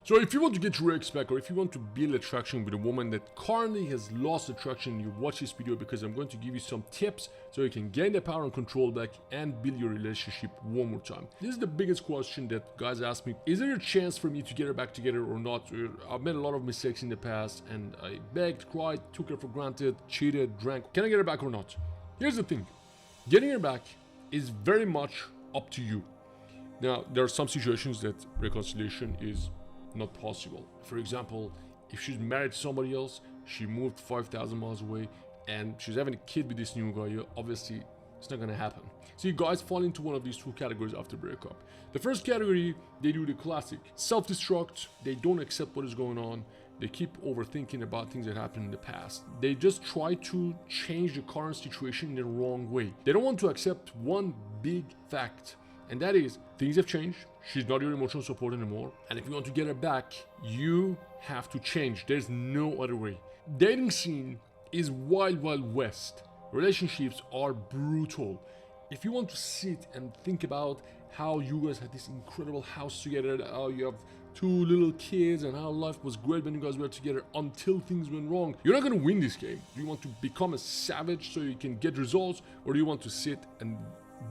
So if you want to get your ex back, or if you want to build attraction with a woman that currently has lost attraction, you watch this video because I'm going to give you some tips so you can gain the power and control back and build your relationship one more time. This is the biggest question that guys ask me. Is there a chance for me to get her back together or not? I've made a lot of mistakes in the past and I begged, cried, took her for granted, cheated, drank. Can I get her back or not? Here's the thing. Getting her back is very much up to you. Now, there are some situations that reconciliation is not possible. For example, if she's married to somebody else, she moved 5,000 miles away, and she's having a kid with this new guy, obviously it's not gonna happen. See, guys fall into one of these two categories after breakup. The first category, they do the classic self-destruct. They don't accept what is going on. They keep overthinking about things that happened in the past. They just try to change the current situation in the wrong way. They don't want to accept one big fact, and that is, things have changed. She's not your emotional support anymore. And if you want to get her back, you have to change. There's no other way. Dating scene is wild, wild west. Relationships are brutal. If you want to sit and think about how you guys had this incredible house together, how you have 2 little kids and how life was great when you guys were together until things went wrong, you're not going to win this game. Do you want to become a savage so you can get results, or do you want to sit and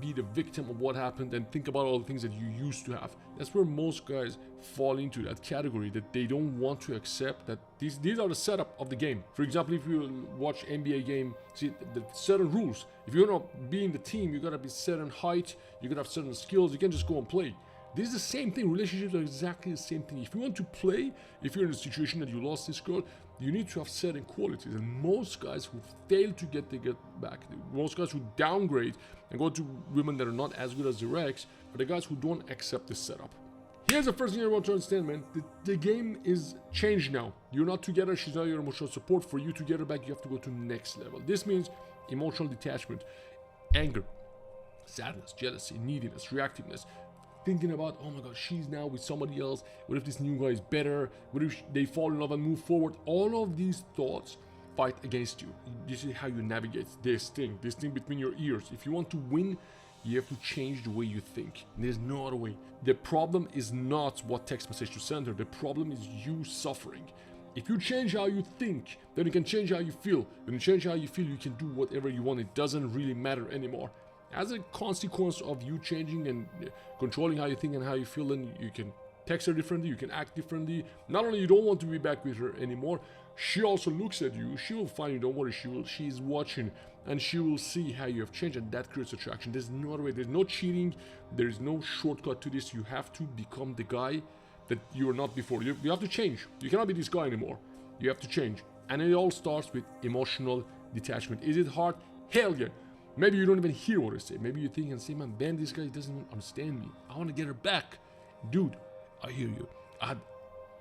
be the victim of what happened and think about all the things that you used to have? That's where most guys fall into that category, that they don't want to accept that these are the setup of the game. For example, if you watch NBA game, see the certain rules. If you're not being the team, you gotta be certain height, you gotta have certain skills, you can't just go and play. This is the same thing. Relationships are exactly the same thing. If you want to play, if you're in a situation that you lost this girl, you need to have certain qualities. And most guys who fail to get back, most guys who downgrade and go to women that are not as good as their ex, are the guys who don't accept this setup. Here's the first thing I want to understand, man. The game is changed now. You're not together. She's not your emotional support. For you to get her back, you have to go to next level. This means emotional detachment, anger, sadness, jealousy, neediness, reactiveness. Thinking about, oh my god, she's now with somebody else. What if this new guy is better? What if they fall in love and move forward? All of these thoughts fight against you. This is how you navigate this thing between your ears. If you want to win, you have to change the way you think. There's no other way. The problem is not what text message to send her. The problem is you suffering. If you change how you think, then you can change how you feel. When you change how you feel, you can do whatever you want. It doesn't really matter anymore. As a consequence of you changing and controlling how you think and how you feel, then you can text her differently, you can act differently. Not only you don't want to be back with her anymore, she also looks at you, she will find you, don't worry, she's watching, and she will see how you have changed, and that creates attraction. There's no other way, there's no cheating, there's no shortcut to this. You have to become the guy that you were not before. You have to change. You cannot be this guy anymore. You have to change. And it all starts with emotional detachment. Is it hard? Hell yeah. Maybe you don't even hear what I say. Maybe you think and say, man, Ben, this guy doesn't even understand me. I want to get her back. Dude, I hear you. I had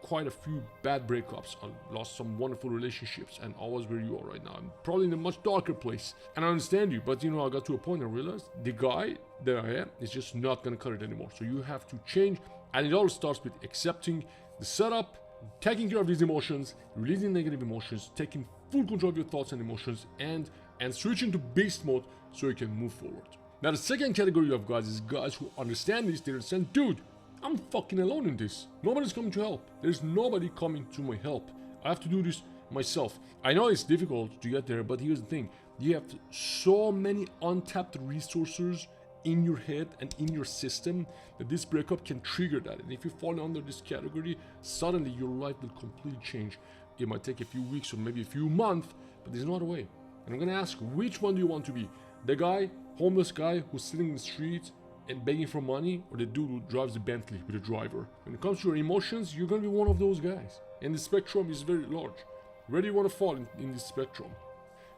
quite a few bad breakups. I lost some wonderful relationships, and I was where you are right now. I'm probably in a much darker place. And I understand you, but I got to a point I realized the guy that I am is just not going to cut it anymore. So you have to change. And it all starts with accepting the setup, taking care of these emotions, releasing negative emotions, taking full control of your thoughts and emotions, and switching to beast mode so you can move forward. Now, the second category of guys is guys who understand this. They understand, dude, I'm fucking alone in this. Nobody's coming to help. There's nobody coming to my help. I have to do this myself. I know it's difficult to get there, but here's the thing. You have so many untapped resources in your head and in your system that this breakup can trigger that. And if you fall under this category, suddenly your life will completely change. It might take a few weeks or maybe a few months, but there's no other way. And I'm gonna ask, which one do you want to be? The guy, homeless guy who's sitting in the street and begging for money, or the dude who drives the Bentley with a driver? When it comes to your emotions, you're gonna be one of those guys. And the spectrum is very large. Where do you want to fall in this spectrum?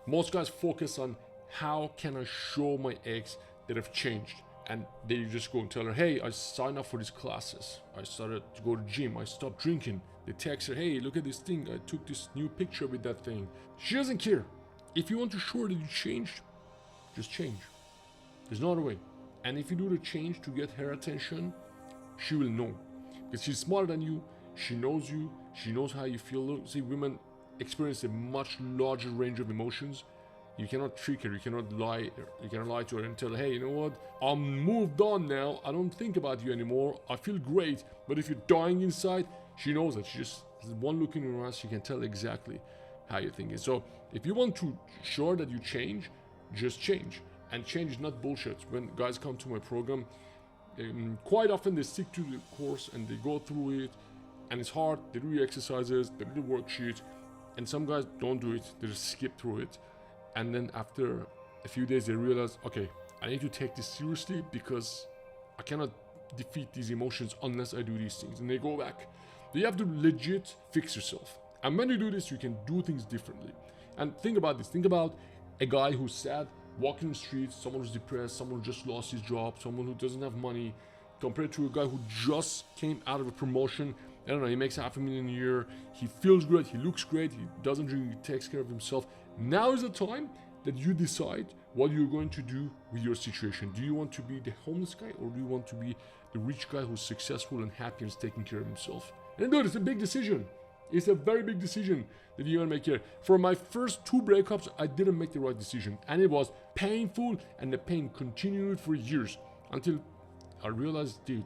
Most guys focus on how can I show my ex that I've changed, and they just go and tell her, hey, I signed up for these classes, I started to go to the gym, I stopped drinking. They text her, hey, look at this thing, I took this new picture with that thing. She doesn't care. If you want to show her that you changed, just change. There's no other way. And if you do the change to get her attention, she will know, because she's smarter than you. She knows you, she knows how you feel. See, women experience a much larger range of emotions. You cannot trick her, you cannot lie to her and tell her, hey, you know what, I'm moved on now, I don't think about you anymore, I feel great. But if you're dying inside, She knows that. She just has one look in your eyes, she can tell exactly how you're thinking. So if you want to show that you change, just change. And change is not bullshit. When guys come to my program, quite often they stick to the course and they go through it, and it's hard. They do the exercises, they do the worksheet, and some guys don't do it. They just skip through it, and then after a few days they realize, okay, I need to take this seriously because I cannot defeat these emotions unless I do these things, and they go back. You have to legit fix yourself, and when you do this, you can do things differently. And think about this. Think about a guy who's sad, walking the streets, someone who's depressed, someone who just lost his job, someone who doesn't have money, compared to a guy who just came out of a promotion. I don't know, he makes $500,000 a year, he feels great, he looks great, he doesn't really takes care of himself. Now is the time that you decide what you're going to do with your situation. Do you want to be the homeless guy, or do you want to be the rich guy who's successful and happy and is taking care of himself? And dude, it's a big decision. It's a very big decision that you're gonna make here. For my first 2 breakups, I didn't make the right decision, and it was painful, and the pain continued for years until I realized, dude,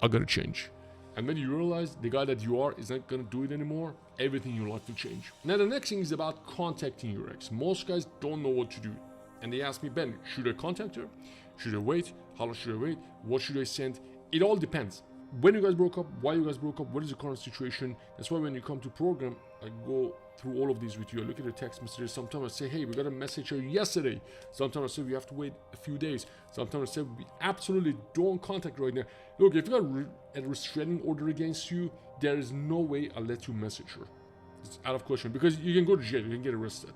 I gotta change. And when you realize the guy that you are is not gonna do it anymore, everything in your life will change. Now the next thing is about contacting your ex. Most guys don't know what to do, and they ask me, Ben, should I contact her? Should I wait? How long should I wait? What should I send? It all depends. When you guys broke up, why you guys broke up, what is the current situation. That's why when you come to program, I go through all of these with you. I look at the text messages. Sometimes I say, hey, we got a message here yesterday. Sometimes I say we have to wait a few days. Sometimes I say we absolutely don't contact right now. Look, if you got a restraining order against you, there is no way I'll let you message her. It's out of question, because you can go to jail, you can get arrested.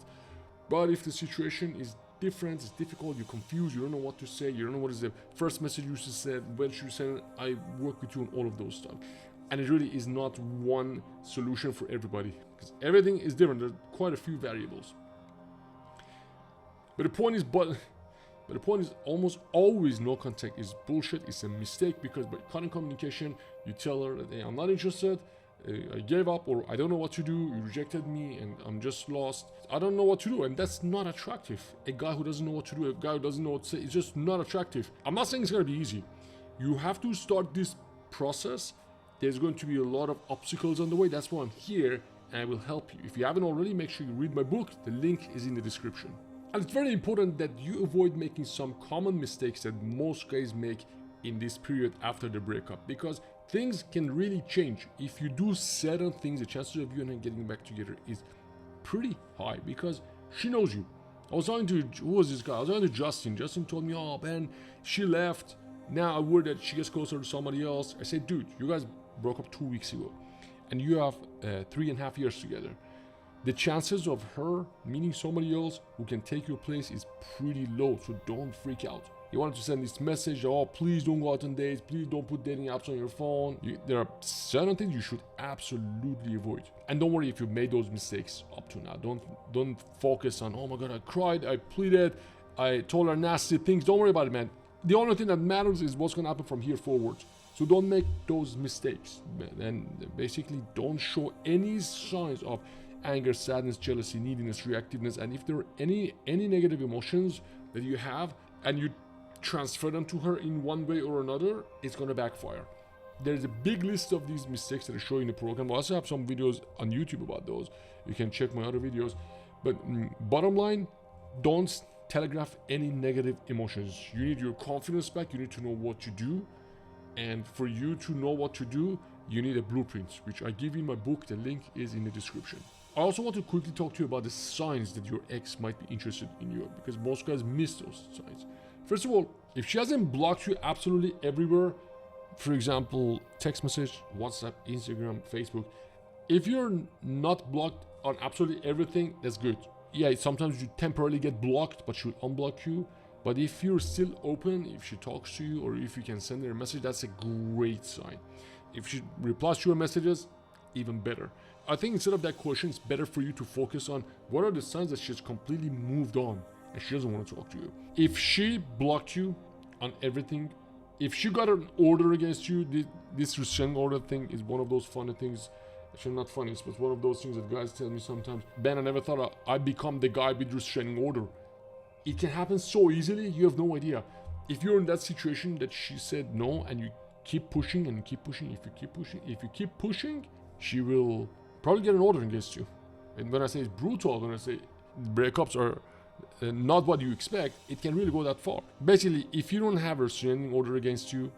But if the situation is different, it's difficult, you're confused, you don't know what to say, you don't know what is the first message you should say, when should you send it, I work with you on all of those stuff. And it really is not one solution for everybody, because everything is different. There's quite a few variables. But the point is almost always no contact is bullshit. It's a mistake, because by cutting communication, you tell her that, hey, I'm not interested, I gave up, or I don't know what to do, you rejected me and I'm just lost, I don't know what to do. And that's not attractive. A guy who doesn't know what to do, a guy who doesn't know what to say, it's just not attractive. I'm not saying it's gonna be easy. You have to start this process. There's going to be a lot of obstacles on the way. That's why I'm here, and I will help you. If you haven't already, make sure you read my book. The link is in the description. And it's very important that you avoid making some common mistakes that most guys make in this period after the breakup, because things can really change. If you do certain things, the chances of you and her getting back together is pretty high, because she knows you. I was talking to, who was this guy? I was talking to Justin. Justin told me, oh man, she left. Now I worry that she gets closer to somebody else. I said, dude, you guys broke up 2 weeks ago, and you have 3.5 years together. The chances of her meeting somebody else who can take your place is pretty low, so don't freak out. You wanted to send this message, oh, please don't go out on dates, please don't put dating apps on your phone. There are certain things you should absolutely avoid. And don't worry if you made those mistakes up to now. Don't focus on, oh my god, I cried, I pleaded, I told her nasty things. Don't worry about it, man. The only thing that matters is what's gonna happen from here forward. So don't make those mistakes. And basically don't show any signs of anger, sadness, jealousy, neediness, reactiveness. And if there are any negative emotions that you have and you transfer them to her in one way or another, it's gonna backfire. There's a big list of these mistakes that I show in the program. I also have some videos on YouTube about those. You can check my other videos. But bottom line, don't telegraph any negative emotions. You need your confidence back. You need to know what to do. And for you to know what to do, you need a blueprint, which I give you in my book. The link is in the description. I also want to quickly talk to you about the signs that your ex might be interested in you, because most guys miss those signs. First of all, if she hasn't blocked you absolutely everywhere, for example, text message, WhatsApp, Instagram, Facebook, if you're not blocked on absolutely everything, that's good. Yeah, sometimes you temporarily get blocked, but she'll unblock you. But if you're still open, if she talks to you, or if you can send her a message, that's a great sign. If she replies to your messages, even better. I think instead of that question, it's better for you to focus on what are the signs that she's completely moved on and she doesn't want to talk to you. If she blocked you on everything, if she got an order against you, this restraining order thing is one of those funny things. Actually, not funny, but one of those things that guys tell me sometimes. Ben, I never thought I'd become the guy with restraining order. It can happen so easily, you have no idea. If you're in that situation that she said no and you keep pushing and keep pushing, if you keep pushing, she will probably get an order against you. And when I say it's brutal, when I say breakups are not what you expect, it can really go that far. Basically, if you don't have a restraining order against you,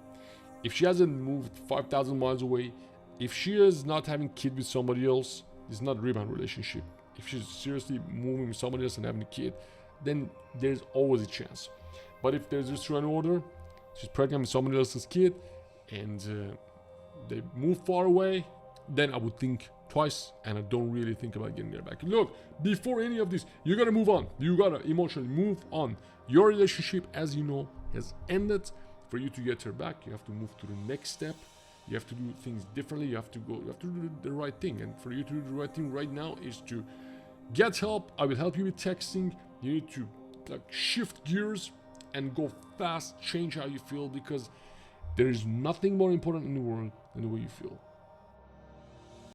if she hasn't moved 5,000 miles away, if she is not having kid with somebody else, it's not a rebound relationship. If she's seriously moving with somebody else and having a kid, then there's always a chance. But if there's a restraining order, she's pregnant with somebody else's kid, and they move far away, then I would think twice, and I don't really think about getting her back. Look, before any of this, you gotta move on. You gotta emotionally move on. Your relationship, as you know, has ended. For you to get her back, you have to move to the next step. You have to do things differently. You have to do the right thing. And for you to do the right thing right now is to get help. I will help you with texting. You need to shift gears and go fast, change how you feel, because there is nothing more important in the world than the way you feel.